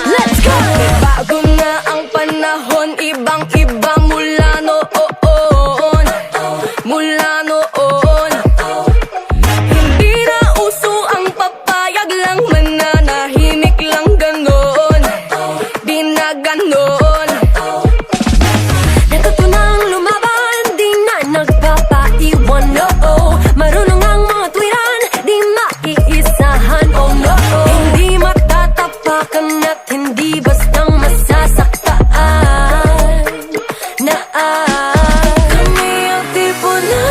Let's go! Bago na ang panahon, ibang-iba mula noon. Mula noon. Hindi na uso ang papayag lang, mananahimik lang ganon. Di na ganon. Natutunang lumaban, di na nagpapaiwan, no. Marunong ang mga tuwiran, di maiisahan, oh no. Hindi matatapakan at hindi bastang masasaktaan. Kami ang tipo na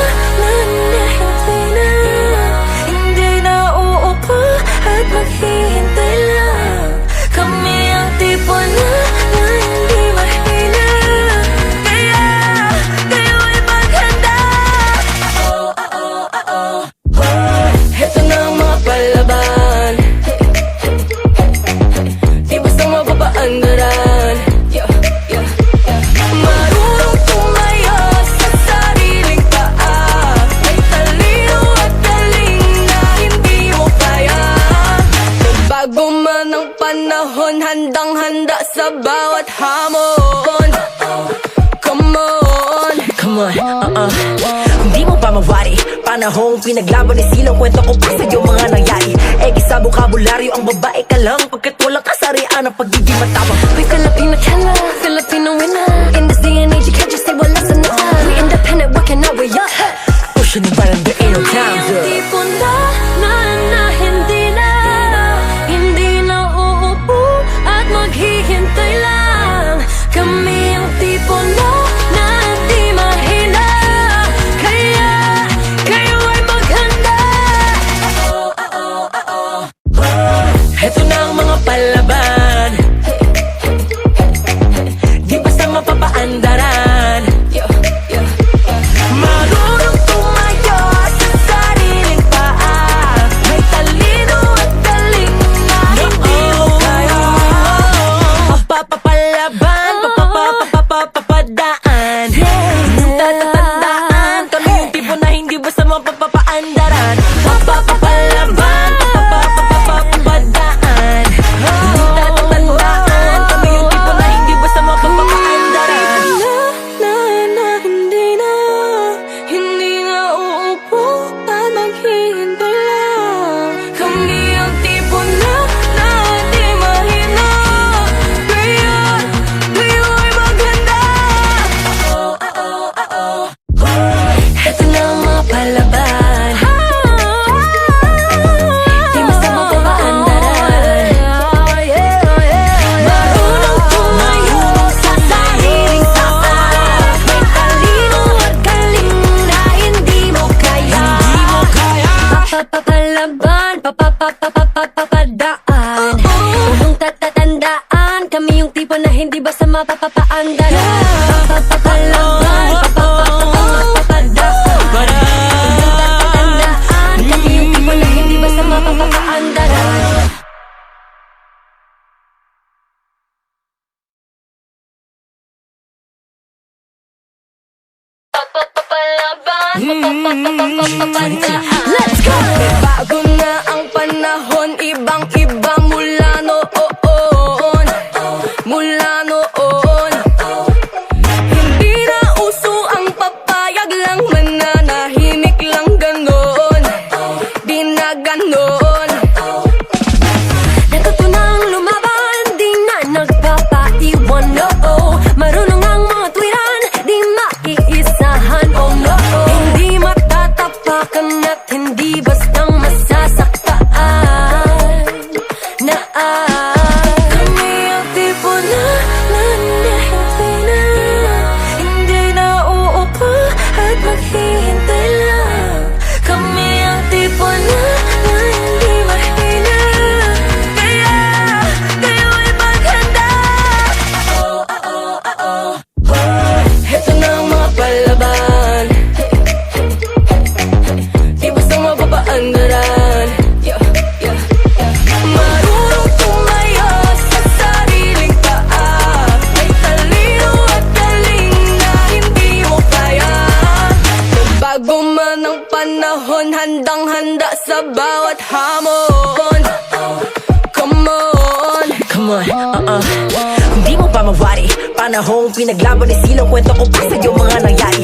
hindi na uupo at maghihintay lang. Kami ang tipo na hindi mahina, kaya kayo ay maghanda. Heto na ang mga palaban, di bastang mapapaandaran. Marunong tumayo sa sariling paa, may talino at galing na hindi mo kaya. Bago man ang panahon, handang-handa sa bawat hamon. Come on, Come on, Hindi mo pa mawari panahong pinaglaban ni Silong. Kwento ko pa sa'yo mga nangyari. Sa bukabularyo ang babae ka lang, pagkat walang kasarian ang pagiging matapang. we Filipino killer, Filipino winner. In this day and age, you can't just say wala sa nota. We independent, working our way up. Pushing it right under ain't no time, Ang girl. tipo na hindi na uupo at maghihintay lang. Kami ang tipo na di mahina, kaya kayo ay maghanda. Heto na ang mga palaban, di basta mapapaandaran. Marunong tumayo sa sariling paa, May talino at galing na hindi mo kaya. Papapalaban, papapadaan. Yung tatatandaan, kami yung tipo na hindi basta mapapaandaran. Papapalaban, papapadaan. Yung tatatandaan, kami yung tipo na hindi basta mapapaandaran. Hindi na uupo at maghihintay lang. Kami ang tipo na di mahina, kaya kayo ay maghanda. Heto na ang mga palaban, di basta mapapaandaran. Marunong tumayo sa sariling paa, may talino at galing na hindi mo kaya. Papapalaban, papapadaan. Unong tatatandaan, kami yung tipo na hindi basta mapapaandaran. Papapalaban, papapadaan. Tatatandaan, kami yung tipo na hindi basta mapapaandaran. Let's go! Bago na ang panahon, ibang-iba mula noon. Mula noon. Hindi na uso ang papayag lang, mananahimik lang ganon. Di na ganon. Natutunang lumaban, di na nagpapaiwan, no. Marunong ang mga tuwiran, di maiisahan, oh no. Hindi matatapakan at hindi bastang masasaktaan. Kami ang tipo na hindi na uupo at maghihintay lang. Kami ang tipo na hindi mahina, kaya kayo ay maghanda. Heto na ang mga palaban, di basta mapapaandaran. Marunong tumayo sa sariling paa, may talino at galing na hindi mo kaya. Bago man ang panahon, handang-handa sa bawat hamon. Come come on. Come on, Kung di mo pa mawari, panahong pinaglaban ni Silong, kwento ko pa sa'yo mga nangyari.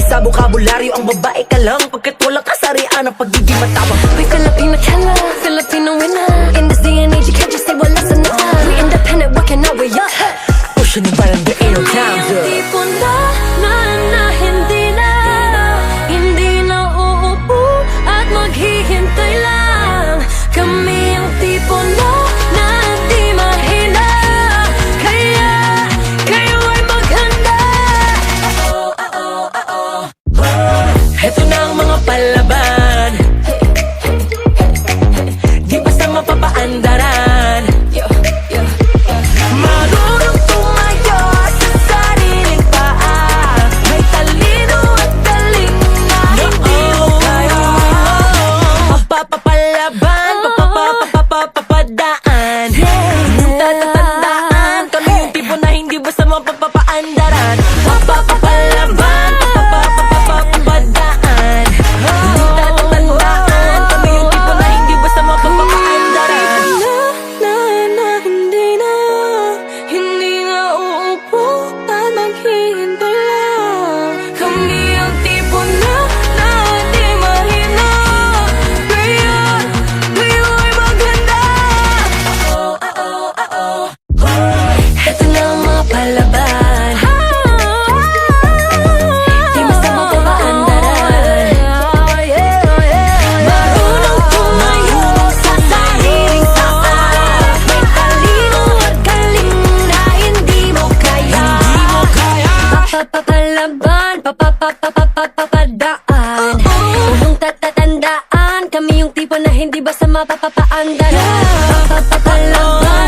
Sa bokabularyo ang babae ka lang, pagkat walang kasarian ang pagiging matapang. We Filipino killer, Filipino winner. In this day and age, you can't just say well, listen up. We independent, working our way up. Pushing yung parang there ain't no time, Yung girl. tipo na hindi na uupo at maghihintay lang. Kami yung tipo na di mahina. Kaya kayo ay maghanda. Heto na ang mga palaban, di basta mapapaandaran. Marunong tumayo sa sariling paa, may talino at galing na hindi mo kaya. Papapalaban, papapadaan. Tatatandaan, kami yung tipo na hindi basta mapapaandaran. Papapalaban, papapadaan. Tatatandaan, kami yung tipo na hindi basta mapapaandaran. Hindi na uupo at maghihintay lang. Kami ang tipo na di mahina. Kaya kayo ay maghanda. Ito na ang mga palaban, di basta mapapaandaran. Marunong tumayo sa sariling paa, may talino at galing na hindi mo kaya. Papapalaban, papapadaan. Huwag tatatandaan, kami yung tipo na hindi basta mapapaandaran. Papapalaban,